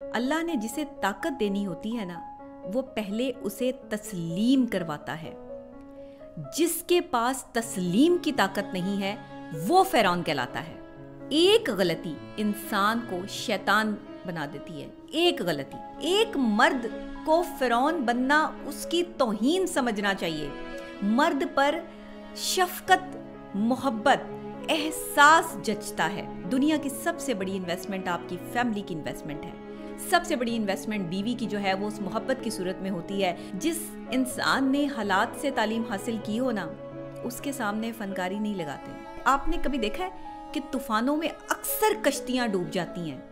अल्लाह ने जिसे ताकत देनी होती है ना, वो पहले उसे तस्लीम करवाता है। जिसके पास तस्लीम की ताकत नहीं है वो फ़िरौन कहलाता है। एक गलती इंसान को शैतान बना देती है। एक गलती, एक मर्द को फ़िरौन बनना उसकी तौहीन समझना चाहिए। मर्द पर शफ़क़त, मोहब्बत, एहसास जचता है। दुनिया की सबसे बड़ी इन्वेस्टमेंट आपकी फैमिली की इन्वेस्टमेंट है। सबसे बड़ी इन्वेस्टमेंट बीवी की जो है वो उस मोहब्बत की सूरत में होती है। जिस इंसान ने हालात से तालीम हासिल की हो ना, उसके सामने फनकारी नहीं लगाते। आपने कभी देखा है कि तूफानों में अक्सर कश्तियां डूब जाती हैं,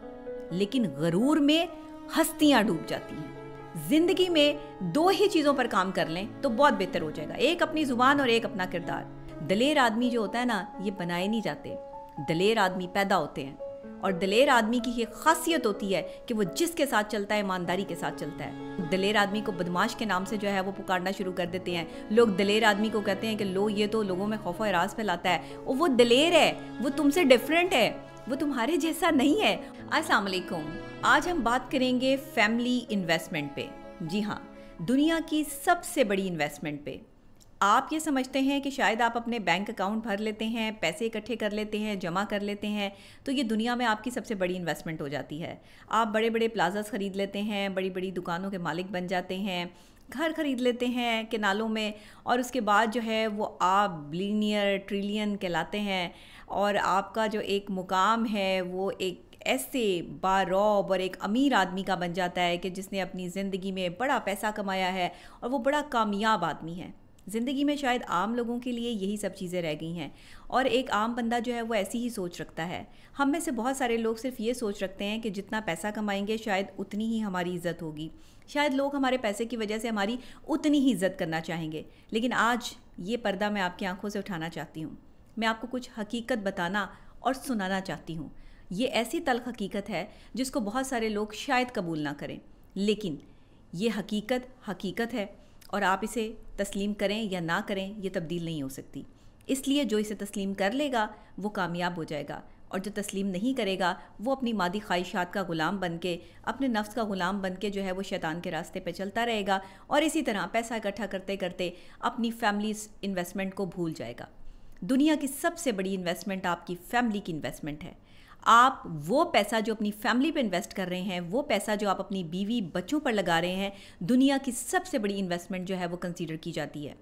लेकिन गरूर में हस्तियां डूब जाती हैं। जिंदगी में दो ही चीज़ों पर काम कर लें तो बहुत बेहतर हो जाएगा। एक अपनी ज़ुबान और एक अपना किरदार। दलेर आदमी जो होता है ना, ये बनाए नहीं जाते, दलेर आदमी पैदा होते हैं। और दलेर आदमी की ये खासियत होती है कि वो जिसके साथ चलता है ईमानदारी के साथ चलता है। दलेर आदमी को बदमाश के नाम से जो है वो पुकारना शुरू कर देते हैं। लोग दलेर आदमी को कहते हैं कि लो, ये तो लोगों में खौफ और हरास फैलाता है। और वो दलेर है, वो तुमसे डिफरेंट है, वो तुम्हारे जैसा नहीं है। अस्सलाम वालेकुम। आज हम बात करेंगे फैमिली इन्वेस्टमेंट पे। जी हाँ, दुनिया की सबसे बड़ी इन्वेस्टमेंट पे। आप ये समझते हैं कि शायद आप अपने बैंक अकाउंट भर लेते हैं, पैसे इकट्ठे कर लेते हैं, जमा कर लेते हैं, तो ये दुनिया में आपकी सबसे बड़ी इन्वेस्टमेंट हो जाती है। आप बड़े बड़े प्लाजास ख़रीद लेते हैं, बड़ी बड़ी दुकानों के मालिक बन जाते हैं, घर ख़रीद लेते हैं केनालों में, और उसके बाद जो है वो आप बिलियनियर, ट्रिलियन कहलाते हैं। और आपका जो एक मुकाम है वो एक ऐसे बारौब और एक अमीर आदमी का बन जाता है कि जिसने अपनी ज़िंदगी में बड़ा पैसा कमाया है और वो बड़ा कामयाब आदमी है। ज़िंदगी में शायद आम लोगों के लिए यही सब चीज़ें रह गई हैं, और एक आम बंदा जो है वो ऐसी ही सोच रखता है। हम में से बहुत सारे लोग सिर्फ ये सोच रखते हैं कि जितना पैसा कमाएंगे शायद उतनी ही हमारी इज़्ज़त होगी, शायद लोग हमारे पैसे की वजह से हमारी उतनी ही इज़्ज़त करना चाहेंगे। लेकिन आज ये पर्दा मैं आपकी आंखों से उठाना चाहती हूँ। मैं आपको कुछ हकीकत बताना और सुनाना चाहती हूँ। ये ऐसी तल्ख़ हकीकत है जिसको बहुत सारे लोग शायद कबूल ना करें, लेकिन ये हकीकत है, और आप इसे तस्लीम करें या ना करें, ये तब्दील नहीं हो सकती। इसलिए जो इसे तस्लीम कर लेगा वो कामयाब हो जाएगा, और जो तस्लीम नहीं करेगा वो अपनी मादी ख्वाहिशात का ग़ुलाम बन के, अपने नफ्स का ग़ुलाम बन के जो है वो शैतान के रास्ते पे चलता रहेगा, और इसी तरह पैसा इकट्ठा करते करते अपनी फैमिली इन्वेस्टमेंट को भूल जाएगा। दुनिया की सबसे बड़ी इन्वेस्टमेंट आपकी फैमिली की इन्वेस्टमेंट है। आप वो पैसा जो अपनी फैमिली पे इन्वेस्ट कर रहे हैं, वो पैसा जो आप अपनी बीवी बच्चों पर लगा रहे हैं, दुनिया की सबसे बड़ी इन्वेस्टमेंट जो है वो कंसीडर की जाती है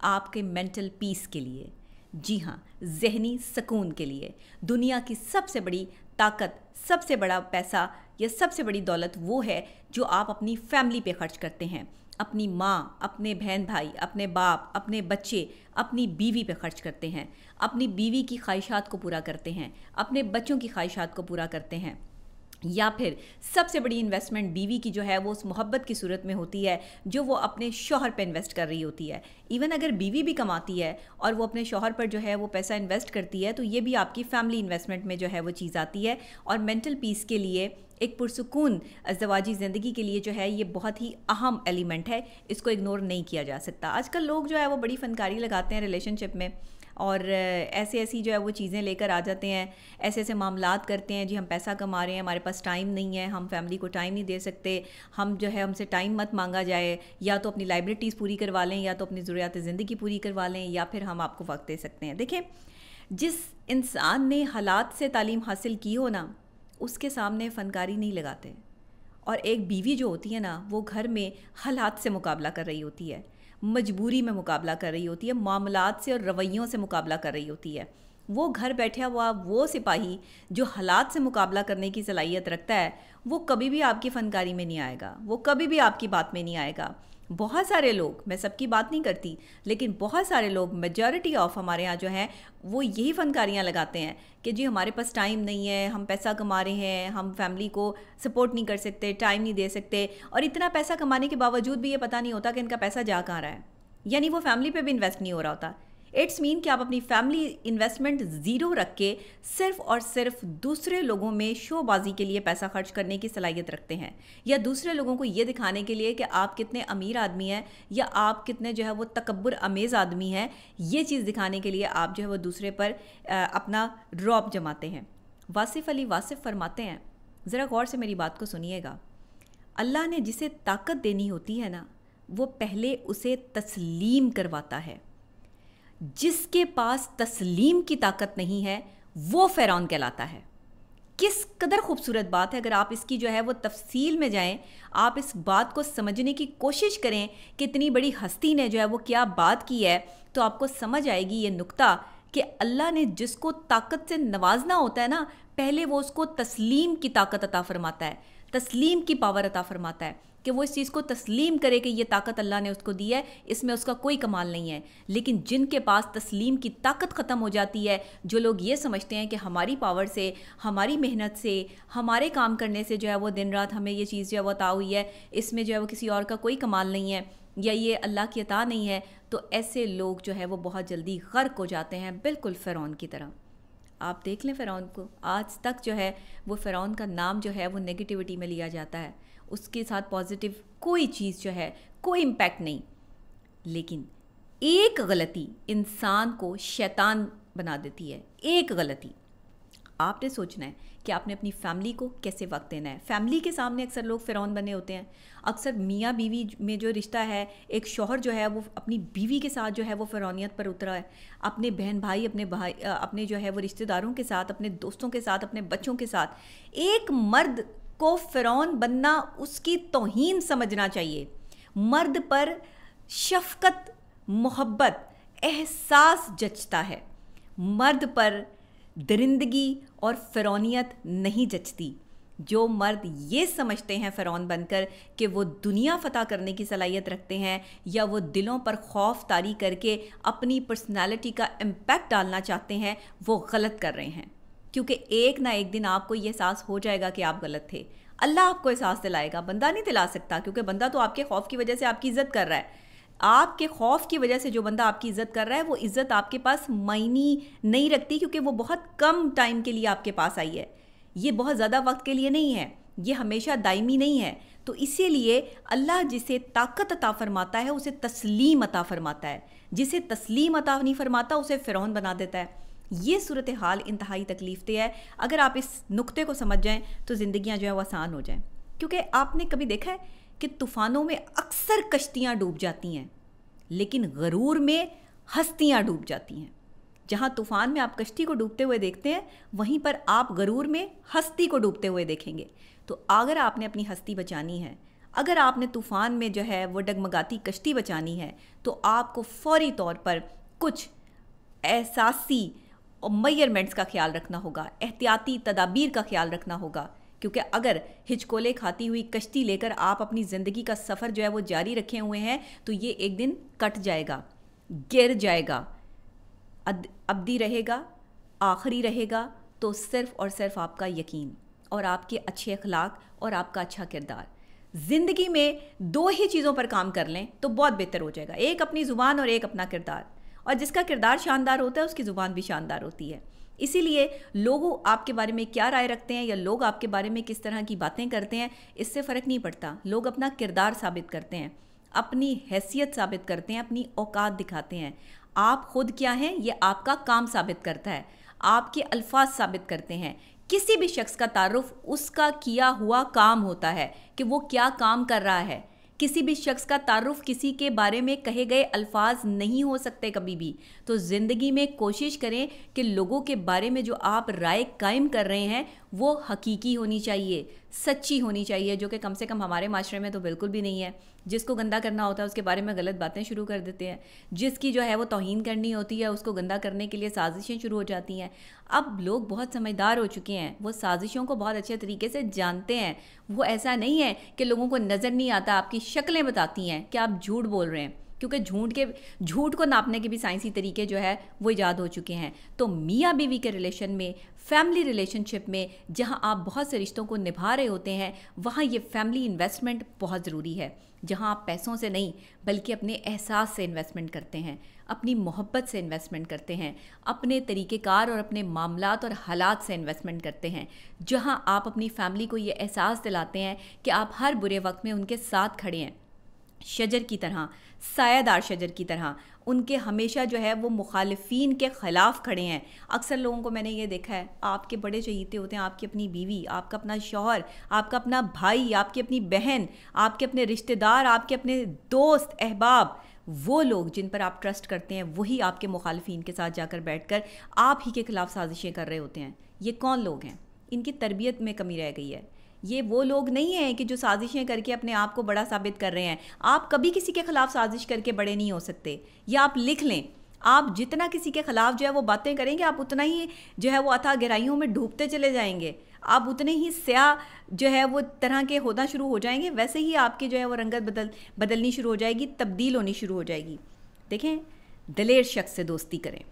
आपके मेंटल पीस के लिए। जी हाँ, जहनी सुकून के लिए। दुनिया की सबसे बड़ी ताकत, सबसे बड़ा पैसा या सबसे बड़ी दौलत वो है जो आप अपनी फैमिली पे खर्च करते हैं। अपनी माँ, अपने बहन भाई, अपने बाप, अपने बच्चे, अपनी बीवी पे खर्च करते हैं, अपनी बीवी की ख्वाहिशात को पूरा करते हैं, अपने बच्चों की ख्वाहिशात को पूरा करते हैं। या फिर सबसे बड़ी इन्वेस्टमेंट बीवी की जो है वो उस मोहब्बत की सूरत में होती है जो वो अपने शौहर पे इन्वेस्ट कर रही होती है। इवन अगर बीवी भी कमाती है और वो अपने शौहर पर जो है वो पैसा इन्वेस्ट करती है, तो ये भी आपकी फैमिली इन्वेस्टमेंट में जो है वो चीज़ आती है। और मेंटल पीस के लिए, एक पुरसुकून अज़दवाजी ज़िंदगी के लिए जो है ये बहुत ही अहम एलिमेंट है, इसको इग्नोर नहीं किया जा सकता। आजकल लोग जो है वो बड़ी फ़नकारी लगाते हैं रिलेशनशिप में, और ऐसी जो है वो चीज़ें लेकर आ जाते हैं, ऐसे मामलात करते हैं। जी हम पैसा कमा रहे हैं, हमारे पास टाइम नहीं है, हम फैमिली को टाइम नहीं दे सकते, हम जो है हमसे टाइम मत मांगा जाए, या तो अपनी लाइबिलिटीज़ पूरी करवा लें, या तो अपनी ज़रूरियात ज़िंदगी पूरी करवा लें, या फिर हम आपको वक्त दे सकते हैं। देखें, जिस इंसान ने हालात से तालीम हासिल की हो ना, उसके सामने फ़नकारी नहीं लगाते। और एक बीवी जो होती है ना, वो घर में हालात से मुकाबला कर रही होती है, मजबूरी में मुकाबला कर रही होती है, मामलात से और रवैयों से मुकाबला कर रही होती है। वो घर बैठा हुआ वो सिपाही जो हालात से मुकाबला करने की सलाहियत रखता है, वो कभी भी आपकी फ़नकारी में नहीं आएगा, वो कभी भी आपकी बात में नहीं आएगा। बहुत सारे लोग, मैं सबकी बात नहीं करती, लेकिन बहुत सारे लोग, मेजॉरिटी ऑफ हमारे यहाँ जो हैं वो यही फ़नकारियाँ लगाते हैं कि जी हमारे पास टाइम नहीं है, हम पैसा कमा रहे हैं, हम फैमिली को सपोर्ट नहीं कर सकते, टाइम नहीं दे सकते। और इतना पैसा कमाने के बावजूद भी ये पता नहीं होता कि इनका पैसा जा कहाँ रहा है, यानी वो फैमिली पे भी इन्वेस्ट नहीं हो रहा होता। इट्स मीन कि आप अपनी फैमिली इन्वेस्टमेंट ज़ीरो रख के सिर्फ़ और सिर्फ दूसरे लोगों में शोबाजी के लिए पैसा खर्च करने की सलाहियत रखते हैं, या दूसरे लोगों को ये दिखाने के लिए कि आप कितने अमीर आदमी हैं, या आप कितने जो है वो तकब्बुर अमेज़ आदमी हैं। ये चीज़ दिखाने के लिए आप जो है वो दूसरे पर अपना रौब जमाते हैं। वासिफ़ अली वासिफ़ फरमाते हैं, ज़रा गौर से मेरी बात को सुनिएगा, अल्लाह ने जिसे ताकत देनी होती है ना, वो पहले उसे तस्लीम करवाता है। जिसके पास तस्लीम की ताकत नहीं है वो फ़िरौन कहलाता है। किस कदर खूबसूरत बात है। अगर आप इसकी जो है वो तफसील में जाएं, आप इस बात को समझने की कोशिश करें कि इतनी बड़ी हस्ती ने जो है वो क्या बात की है, तो आपको समझ आएगी ये नुक्ता कि अल्लाह ने जिसको ताकत से नवाजना होता है ना, पहले वो उसको तस्लीम की ताकत अता फरमाता है, तस्लीम की पावर अता फरमाता है कि वो इस चीज़ को तस्लीम करे कि ये ताकत अल्लाह ने उसको दी है, इसमें उसका कोई कमाल नहीं है। लेकिन जिनके पास तस्लीम की ताकत ख़त्म हो जाती है, जो लोग ये समझते हैं कि हमारी पावर से, हमारी मेहनत से, हमारे काम करने से जो है वो दिन रात हमें ये चीज़ जो है वो अता हुई है, इसमें जो है वो किसी और का कोई कमाल नहीं है या ये अल्लाह की अता नहीं है, तो ऐसे लोग जो है वो बहुत जल्दी गर्क हो जाते हैं, बिल्कुल फ़िरौन की तरह। आप देख लें फ़िरौन को, आज तक जो है वो फ़िरौन का नाम जो है वो नेगेटिविटी में लिया जाता है, उसके साथ पॉजिटिव कोई चीज़ जो है, कोई इम्पैक्ट नहीं। लेकिन एक गलती इंसान को शैतान बना देती है। एक गलती। आपने सोचना है कि आपने अपनी फैमिली को कैसे वक्त देना है। फैमिली के सामने अक्सर लोग फ़िरौन बने होते हैं। अक्सर मियाँ बीवी में जो रिश्ता है, एक शौहर जो है वो अपनी बीवी के साथ जो है वो फ़िरौनियत पर उतरा है। अपने बहन भाई, अपने जो है वो रिश्तेदारों के साथ, अपने दोस्तों के साथ, अपने बच्चों के साथ। एक मर्द को फ़िरौन बनना उसकी तौहीन समझना चाहिए। मर्द पर शफ़क़त, मोहब्बत, एहसास जचता है। मर्द पर दरिंदगी और फ़िरौनियत नहीं जचती। जो मर्द ये समझते हैं फ़िरौन बनकर कि वो दुनिया फ़तह करने की सलाहियत रखते हैं या वो दिलों पर खौफ तारी करके अपनी पर्सनालिटी का इम्पैक्ट डालना चाहते हैं, वो गलत कर रहे हैं। क्योंकि एक ना एक दिन आपको ये एहसास हो जाएगा कि आप गलत थे। अल्लाह आपको एहसास दिलाएगा, बंदा नहीं दिला सकता, क्योंकि बंदा तो आपके खौफ की वजह से आपकी इज़्ज़त कर रहा है। आपके खौफ की वजह से जो बंदा आपकी इज़्ज़त कर रहा है, वो इज़्ज़त आपके पास मायने नहीं रखती, क्योंकि वो बहुत कम टाइम के लिए आपके पास आई है। ये बहुत ज़्यादा वक्त के लिए नहीं है, ये हमेशा दायमी नहीं है। तो इसीलिए अल्लाह जिसे ताकत अता फरमाता है उसे तस्लीम अता फरमाता है, जिसे तस्लीम अता नहीं फरमाता उसे फ़िरौन बना देता है। ये सूरत हाल इंतहाई तकलीफ़देह है। अगर आप इस नुक्ते को समझ जाएं तो ज़िंदगियाँ जो है वो आसान हो जाएं। क्योंकि आपने कभी देखा है कि तूफ़ानों में अक्सर कश्तियाँ डूब जाती हैं, लेकिन गरूर में हस्तियाँ डूब जाती हैं। जहाँ तूफ़ान में आप कश्ती को डूबते हुए देखते हैं, वहीं पर आप गरूर में हस्ती को डूबते हुए देखेंगे। तो अगर आपने अपनी हस्ती बचानी है, अगर आपने तूफ़ान में जो है वो डगमगाती कश्ती बचानी है, तो आपको फ़ौरी तौर पर कुछ एहसासी और मेजरमेंट्स का ख्याल रखना होगा, एहतियाती तदाबीर का ख्याल रखना होगा। क्योंकि अगर हिचकोले खाती हुई कश्ती लेकर आप अपनी ज़िंदगी का सफ़र जो है वो जारी रखे हुए हैं, तो ये एक दिन कट जाएगा, गिर जाएगा, अब्दी रहेगा, आखिरी रहेगा। तो सिर्फ़ और सिर्फ आपका यकीन और आपके अच्छे अखलाक और आपका अच्छा किरदार। ज़िंदगी में दो ही चीज़ों पर काम कर लें तो बहुत बेहतर हो जाएगा, एक अपनी ज़ुबान और एक अपना किरदार। और जिसका किरदार शानदार होता है उसकी ज़ुबान भी शानदार होती है। इसीलिए लोग आपके बारे में क्या राय रखते हैं या लोग आपके बारे में किस तरह की बातें करते हैं, इससे फ़र्क नहीं पड़ता। लोग अपना किरदार साबित करते हैं, अपनी हैसियत साबित करते हैं, अपनी औकात दिखाते हैं। आप खुद क्या हैं ये आपका काम साबित करता है, आपके अल्फाज साबित करते हैं। किसी भी शख्स का तारुफ उसका किया हुआ काम होता है कि वो क्या काम कर रहा है। किसी भी शख्स का तारुफ किसी के बारे में कहे गए अल्फाज नहीं हो सकते कभी भी। तो ज़िंदगी में कोशिश करें कि लोगों के बारे में जो आप राय कायम कर रहे हैं वो हकीकी होनी चाहिए, सच्ची होनी चाहिए, जो कि कम से कम हमारे माशरे में तो बिल्कुल भी नहीं है। जिसको गंदा करना होता है उसके बारे में गलत बातें शुरू कर देते हैं, जिसकी जो है वो तौहीन करनी होती है उसको गंदा करने के लिए साजिशें शुरू हो जाती हैं। अब लोग बहुत समझदार हो चुके हैं, वो साजिशों को बहुत अच्छे तरीके से जानते हैं। वो ऐसा नहीं है कि लोगों को नज़र नहीं आता, आपकी शक्लें बताती हैं कि आप झूठ बोल रहे हैं, क्योंकि झूठ को नापने के भी साइंसी तरीके जो है वो ईजाद हो चुके हैं। तो मियाँ बीवी के रिलेशन में, फैमिली रिलेशनशिप में, जहाँ आप बहुत से रिश्तों को निभा रहे होते हैं, वहाँ ये फैमिली इन्वेस्टमेंट बहुत ज़रूरी है। जहाँ आप पैसों से नहीं बल्कि अपने एहसास से इन्वेस्टमेंट करते हैं, अपनी मोहब्बत से इन्वेस्टमेंट करते हैं, अपने तरीक़ेकार और अपने मामलात और हालात से इन्वेस्टमेंट करते हैं। जहाँ आप अपनी फैमिली को ये एहसास दिलाते हैं कि आप हर बुरे वक्त में उनके साथ खड़े हैं, शजर की तरह, सायादार शजर की तरह उनके हमेशा जो है वो मुखालिफिन के ख़िलाफ़ खड़े हैं। अक्सर लोगों को मैंने ये देखा है, आपके बड़े चहीते होते हैं, आपकी अपनी बीवी, आपका अपना शौहर, आपका अपना भाई, आपकी अपनी बहन, आपके अपने रिश्तेदार, आपके अपने दोस्त अहबाब, वो लोग जिन पर आप ट्रस्ट करते हैं वही आपके मुखालिफिन के साथ जाकर बैठकर आप ही के ख़िलाफ़ साजिशें कर रहे होते हैं। ये कौन लोग हैं? इनकी तरबियत में कमी रह गई है। ये वो लोग नहीं हैं कि जो साजिशें करके अपने आप को बड़ा साबित कर रहे हैं। आप कभी किसी के ख़िलाफ़ साजिश करके बड़े नहीं हो सकते। या आप लिख लें, आप जितना किसी के ख़िलाफ़ जो है वो बातें करेंगे, आप उतना ही जो है वो अथाह गहराइयों में डूबते चले जाएंगे। आप उतने ही स्याह जो है वो तरह के होना शुरू हो जाएंगे। वैसे ही आपकी जो है वो रंगत बदलनी शुरू हो जाएगी, तब्दील होनी शुरू हो जाएगी। देखें, दिलेर शख्स से दोस्ती करें।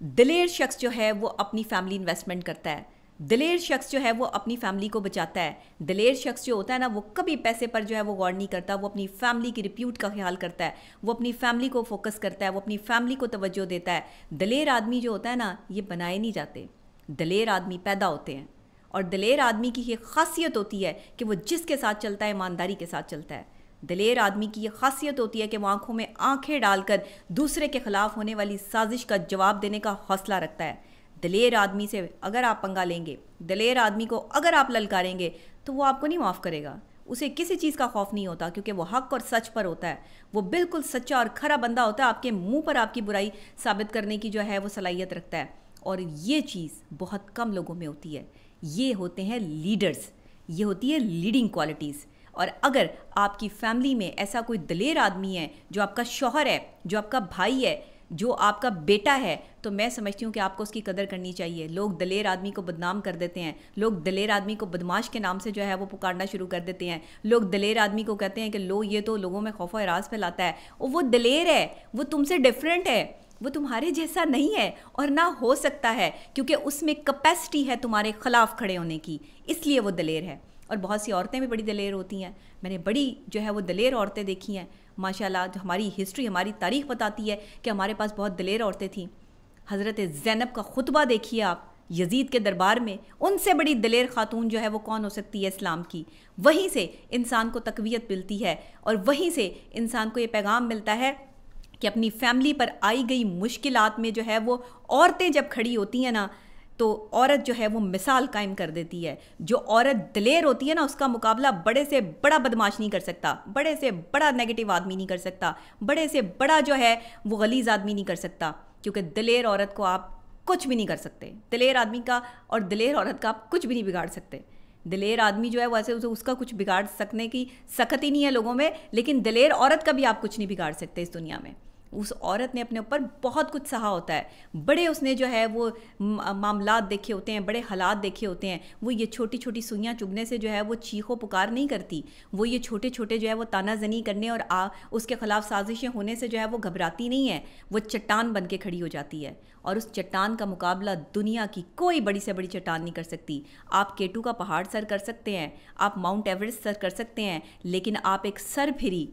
दिलेर शख्स जो है वो अपनी फैमिली इन्वेस्टमेंट करता है। दिलेर शख्स जो है वो अपनी फैमिली को बचाता है। दिलेर शख्स जो होता है ना, वो कभी पैसे पर जो है वो गौर नहीं करता। वो अपनी फैमिली की रिप्यूट का ख्याल करता है, वो अपनी फैमिली को फोकस करता है, वो अपनी फैमिली को तवज्जो देता है। दिलेर आदमी जो होता है ना, ये बनाए नहीं जाते, दिलेर आदमी पैदा होते हैं। और दिलेर आदमी की ये खासियत होती है कि वो जिसके साथ चलता है ईमानदारी के साथ चलता है। दिलेर आदमी की ये खासियत होती है कि वो आंखों में आंखें डालकर दूसरे के खिलाफ होने वाली साजिश का जवाब देने का हौसला रखता है। दिलेर आदमी से अगर आप पंगा लेंगे, दिलेर आदमी को अगर आप ललकारेंगे, तो वो आपको नहीं माफ़ करेगा। उसे किसी चीज़ का खौफ नहीं होता, क्योंकि वो हक और सच पर होता है। वो बिल्कुल सच्चा और खरा बंदा होता है। आपके मुंह पर आपकी बुराई साबित करने की जो है वो सलाहियत रखता है। और ये चीज़ बहुत कम लोगों में होती है। ये होते हैं लीडर्स, ये होती है लीडिंग क्वालिटीज़। और अगर आपकी फैमिली में ऐसा कोई दिलेर आदमी है, जो आपका शौहर है, जो आपका भाई है, जो आपका बेटा है, तो मैं समझती हूँ कि आपको उसकी कदर करनी चाहिए। लोग दिलेर आदमी को बदनाम कर देते हैं। लोग दिलेर आदमी को बदमाश के नाम से जो है वो पुकारना शुरू कर देते हैं। लोग दिलेर आदमी को कहते हैं कि लो, ये तो लोगों में खौफ व हरास फैलाता है। और वो दिलेर है, वो तुमसे डिफरेंट है, वो तुम्हारे जैसा नहीं है और ना हो सकता है, क्योंकि उसमें कैपेसिटी है तुम्हारे खिलाफ खड़े होने की, इसलिए वो दिलेर है। और बहुत सी औरतें भी बड़ी दिलेर होती हैं। मैंने बड़ी जो है वो दिलेर औरतें देखी हैं माशाल्लाह। जो हमारी हिस्ट्री, हमारी तारीख़ बताती है कि हमारे पास बहुत दिलेर औरतें थीं। हज़रत ज़ैनब का खुतबा देखिए आप यजीद के दरबार में, उनसे बड़ी दिलेर खातून जो है वो कौन हो सकती है इस्लाम की। वहीं से इंसान को तक़वियत मिलती है और वहीं से इंसान को ये पैगाम मिलता है कि अपनी फैमिली पर आई गई मुश्किलात में जो है वो औरतें जब खड़ी होती हैं ना, तो औरत जो है वो मिसाल कायम कर देती है। जो औरत दिलेर होती है ना, उसका मुकाबला बड़े से बड़ा बदमाश नहीं कर सकता, बड़े से बड़ा नेगेटिव आदमी नहीं कर सकता, बड़े से बड़ा जो है वो गलीज आदमी नहीं कर सकता। क्योंकि दिलेर औरत को आप कुछ भी नहीं कर सकते। दिलेर आदमी का और दिलेर औरत का आप कुछ भी नहीं बिगाड़ सकते। दिलेर आदमी जो है वैसे उसका कुछ बिगाड़ सकने की सख्त ही नहीं है लोगों में, लेकिन दिलेर औरत का भी आप कुछ नहीं बिगाड़ सकते इस दुनिया में। उस औरत ने अपने ऊपर बहुत कुछ सहा होता है। बड़े उसने जो है वो मामलात देखे होते हैं, बड़े हालात देखे होते हैं। वो ये छोटी छोटी सुइयाँ चुभने से जो है वो चीखो पुकार नहीं करती। वो ये छोटे छोटे जो है वो तानाजनी करने और उसके ख़िलाफ़ साजिशें होने से जो है वो घबराती नहीं है। वो चट्टान बन के खड़ी हो जाती है और उस चट्टान का मुकाबला दुनिया की कोई बड़ी से बड़ी चट्टान नहीं कर सकती। आप केटू का पहाड़ सर कर सकते हैं, आप माउंट एवरेस्ट सर कर सकते हैं, लेकिन आप एक सरफिरी,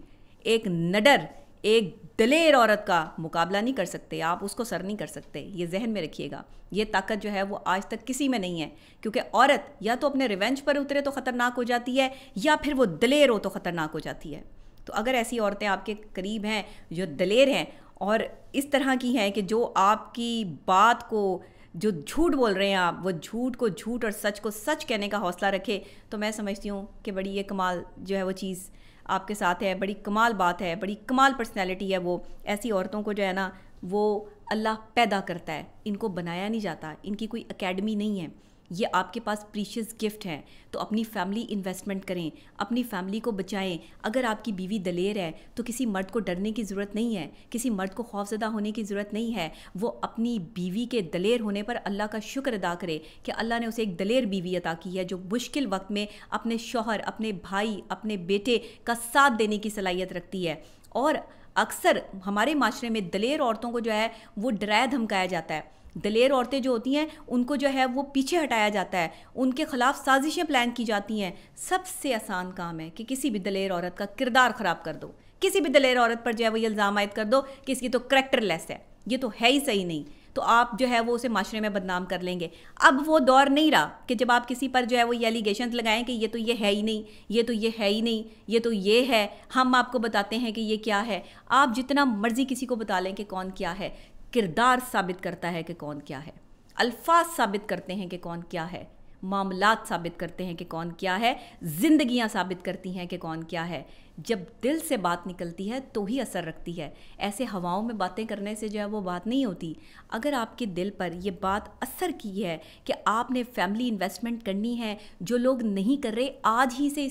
एक नडर, एक दिलेर औरत का मुकाबला नहीं कर सकते। आप उसको सर नहीं कर सकते। ये जहन में रखिएगा। ये ताकत जो है वो आज तक किसी में नहीं है, क्योंकि औरत या तो अपने रिवेंज पर उतरे तो ख़तरनाक हो जाती है, या फिर वो दिलेर हो तो ख़तरनाक हो जाती है। तो अगर ऐसी औरतें आपके करीब हैं जो दिलेर हैं और इस तरह की हैं कि जो आपकी बात को, जो झूठ बोल रहे हैं आप, वो झूठ को झूठ और सच को सच कहने का हौसला रखे, तो मैं समझती हूँ कि बड़ी ये कमाल जो है वो चीज़ आपके साथ है। बड़ी कमाल बात है, बड़ी कमाल पर्सनैलिटी है वो। ऐसी औरतों को जो है ना वो अल्लाह पैदा करता है, इनको बनाया नहीं जाता। इनकी कोई एकेडमी नहीं है, ये आपके पास प्रीशियस गिफ्ट हैं। तो अपनी फैमिली इन्वेस्टमेंट करें, अपनी फैमिली को बचाएं। अगर आपकी बीवी दलेर है तो किसी मर्द को डरने की ज़रूरत नहीं है, किसी मर्द को खौफज़दा होने की ज़रूरत नहीं है। वो अपनी बीवी के दलेर होने पर अल्लाह का शुक्र अदा करे कि अल्लाह ने उसे एक दलेर बीवी अता की है, जो मुश्किल वक्त में अपने शौहर, अपने भाई, अपने बेटे का साथ देने की सलाहियत रखती है। और अक्सर हमारे माशरे में दलेर औरतों को जो है वो डराया धमकाया जाता है। दलेर औरतें जो होती हैं उनको जो है वो पीछे हटाया जाता है, उनके ख़िलाफ़ साजिशें प्लान की जाती हैं। सबसे आसान काम है कि किसी भी दलेर औरत का किरदार ख़राब कर दो, किसी भी दलेर औरत पर जो है वो इल्ज़ाम आयद कर दो कि इसकी तो करैक्टरलेस है, ये तो है ही सही नहीं। तो आप जो है वो उसे माशरे में बदनाम कर लेंगे। अब वो दौर नहीं रहा कि जब आप किसी पर जो है वो ये एलिगेशंस लगाएं कि ये तो ये है ही नहीं, ये तो ये है ही नहीं, ये तो ये है, हम आपको बताते हैं कि ये क्या है। आप जितना मर्जी किसी को बता लें कि कौन क्या है, किरदार साबित करता है कि कौन क्या है, अल्फाज साबित करते हैं कि कौन क्या है, मामलात साबित करते हैं कि कौन क्या है, जिंदगियां साबित करती हैं कि कौन क्या है। जब दिल से बात निकलती है तो ही असर रखती है। ऐसे हवाओं में बातें करने से जो है वो बात नहीं होती। अगर आपके दिल पर ये बात असर की है कि आपने फैमिली इन्वेस्टमेंट करनी है, जो लोग नहीं कर रहे, आज ही से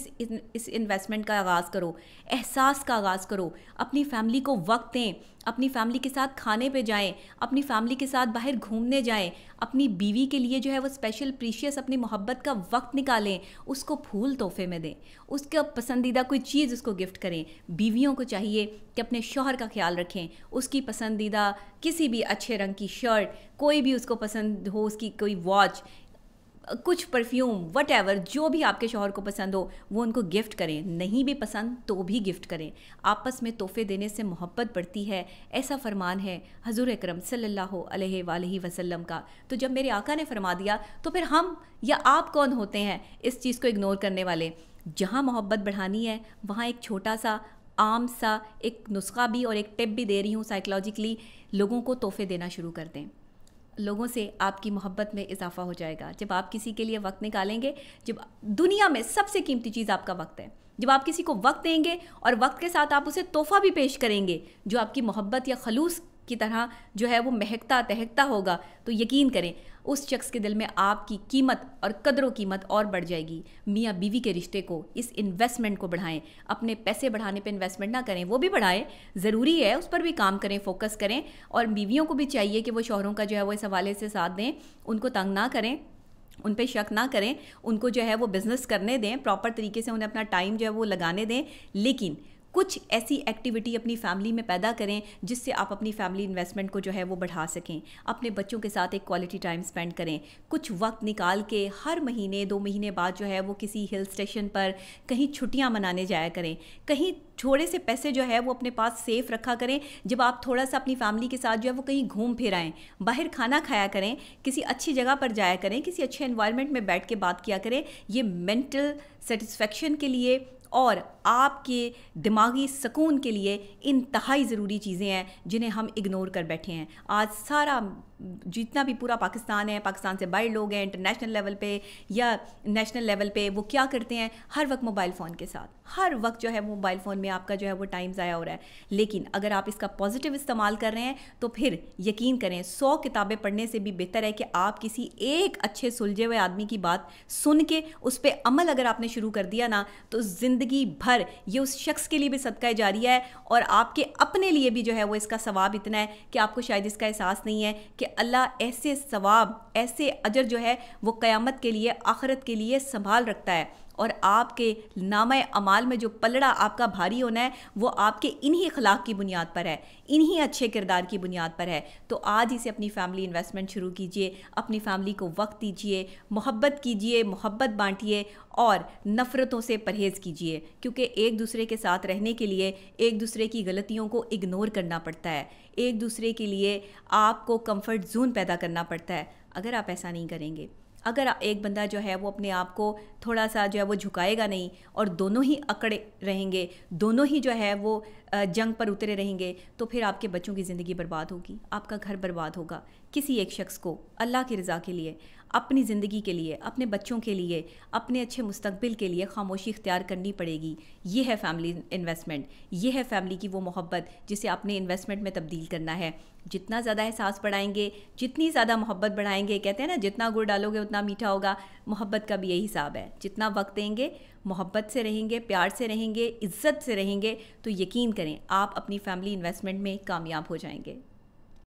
इस इन्वेस्टमेंट का आगाज़ करो, एहसास का आगाज़ करो। अपनी फैमिली को वक्त दें, अपनी फैमिली के साथ खाने पे जाएं, अपनी फैमिली के साथ बाहर घूमने जाएं, अपनी बीवी के लिए जो है वो स्पेशल प्रीशियस अपनी मोहब्बत का वक्त निकालें, उसको फूल तोहफे में दें, उसका पसंदीदा कोई चीज़ उसको गिफ्ट करें। बीवियों को चाहिए कि अपने शौहर का ख्याल रखें, उसकी पसंदीदा किसी भी अच्छे रंग की शर्ट, कोई भी उसको पसंद हो, उसकी कोई वॉच, कुछ परफ्यूम, वटएवर, जो भी आपके शौहर को पसंद हो वो उनको गिफ्ट करें। नहीं भी पसंद तो भी गिफ्ट करें। आपस में तोहफे देने से मोहब्बत बढ़ती है, ऐसा फरमान है हजूर अकरम सल्लल्लाहु अलैहि वसल्लम का। तो जब मेरे आका ने फरमा दिया तो फिर हम या आप कौन होते हैं इस चीज़ को इग्नोर करने वाले। जहाँ मोहब्बत बढ़ानी है वहाँ एक छोटा सा आम सा एक नुस्खा भी और एक टिप भी दे रही हूँ साइकोलॉजिकली, लोगों को तोहफे देना शुरू कर दें। लोगों से आपकी मोहब्बत में इजाफा हो जाएगा। जब आप किसी के लिए वक्त निकालेंगे, जब दुनिया में सबसे कीमती चीज़ आपका वक्त है, जब आप किसी को वक्त देंगे और वक्त के साथ आप उसे तोहफा भी पेश करेंगे जो आपकी मोहब्बत या खलूस की तरह जो है वो महकता तहकता होगा, तो यकीन करें उस शख्स के दिल में आपकी कीमत और कदर कीमत और बढ़ जाएगी। मियाँ बीवी के रिश्ते को, इस इन्वेस्टमेंट को बढ़ाएं। अपने पैसे बढ़ाने पे इन्वेस्टमेंट ना करें, वो भी बढ़ाएं, ज़रूरी है, उस पर भी काम करें, फोकस करें। और बीवियों को भी चाहिए कि वो शौहरों का जो है वो इस हवाले से साथ दें, उनको तंग ना करें, उन पे शक ना करें, उनको जो है वो बिज़नेस करने दें, प्रॉपर तरीके से उन्हें अपना टाइम जो है वो लगाने दें। लेकिन कुछ ऐसी एक्टिविटी अपनी फैमिली में पैदा करें जिससे आप अपनी फैमिली इन्वेस्टमेंट को जो है वो बढ़ा सकें। अपने बच्चों के साथ एक क्वालिटी टाइम स्पेंड करें। कुछ वक्त निकाल के हर महीने 2 महीने बाद जो है वो किसी हिल स्टेशन पर कहीं छुट्टियां मनाने जाया करें। कहीं थोड़े से पैसे जो है वो अपने पास सेफ रखा करें। जब आप थोड़ा सा अपनी फैमिली के साथ जो है वो कहीं घूम फिर आएँ, बाहर खाना खाया करें, किसी अच्छी जगह पर जाया करें, किसी अच्छे एनवायरनमेंट में बैठ के बात किया करें। ये मेंटल सेटिस्फेक्शन के लिए और आपके दिमागी सुकून के लिए इंतहाई ज़रूरी चीज़ें हैं जिन्हें हम इग्नोर कर बैठे हैं। आज सारा जितना भी पूरा पाकिस्तान है, पाकिस्तान से बाहर लोग हैं, इंटरनेशनल लेवल पे या नेशनल लेवल पे, वो क्या करते हैं, हर वक्त मोबाइल फ़ोन के साथ, हर वक्त जो है वो मोबाइल फ़ोन में आपका जो है वो टाइम ज़ाया हो रहा है। लेकिन अगर आप इसका पॉजिटिव इस्तेमाल कर रहे हैं तो फिर यकीन करें 100 किताबें पढ़ने से भी बेहतर है कि आप किसी एक अच्छे सुलझे हुए आदमी की बात सुन के उस पर अमल अगर आपने शुरू कर दिया ना, तो ज़िंदगी भर ये उस शख्स के लिए भी सदका जारिया है और आपके अपने लिए भी जो है वो इसका सवाब इतना है कि आपको शायद इसका एहसास नहीं है कि अल्लाह ऐसे सवाब, ऐसे अजर जो है वो क़यामत के लिए, आखिरत के लिए संभाल रखता है। और आपके नामे अमाल में जो पलड़ा आपका भारी होना है वो आपके इन्हीं अखलाक की बुनियाद पर है, इन्हीं अच्छे किरदार की बुनियाद पर है। तो आज ही से अपनी फैमिली इन्वेस्टमेंट शुरू कीजिए, अपनी फैमिली को वक्त दीजिए, मोहब्बत कीजिए, मोहब्बत बांटिए और नफ़रतों से परहेज़ कीजिए। क्योंकि एक दूसरे के साथ रहने के लिए एक दूसरे की गलतियों को इग्नोर करना पड़ता है, एक दूसरे के लिए आपको कंफर्ट जोन पैदा करना पड़ता है। अगर आप ऐसा नहीं करेंगे, अगर एक बंदा जो है वो अपने आप को थोड़ा सा जो है वो झुकाएगा नहीं और दोनों ही अकड़े रहेंगे, दोनों ही जो है वो जंग पर उतरे रहेंगे, तो फिर आपके बच्चों की ज़िंदगी बर्बाद होगी, आपका घर बर्बाद होगा। किसी एक शख्स को अल्लाह की रज़ा के लिए, अपनी ज़िंदगी के लिए, अपने बच्चों के लिए, अपने अच्छे मुस्तकबिल के लिए खामोशी इख्तियार करनी पड़ेगी। ये है फैमिली इन्वेस्टमेंट, ये है फैमिली की वो मोहब्बत जिसे आपने इन्वेस्टमेंट में तब्दील करना है। जितना ज़्यादा एहसास बढ़ाएंगे, जितनी ज़्यादा मोहब्बत बढ़ाएंगे, कहते हैं ना जितना गुड़ डालोगे उतना मीठा होगा, मोहब्बत का भी यही हिसाब है। जितना वक्त देंगे, मोहब्बत से रहेंगे, प्यार से रहेंगे, इज़्ज़त से रहेंगे, तो यकीन करें आप अपनी फैमिली इन्वेस्टमेंट में कामयाब हो जाएंगे।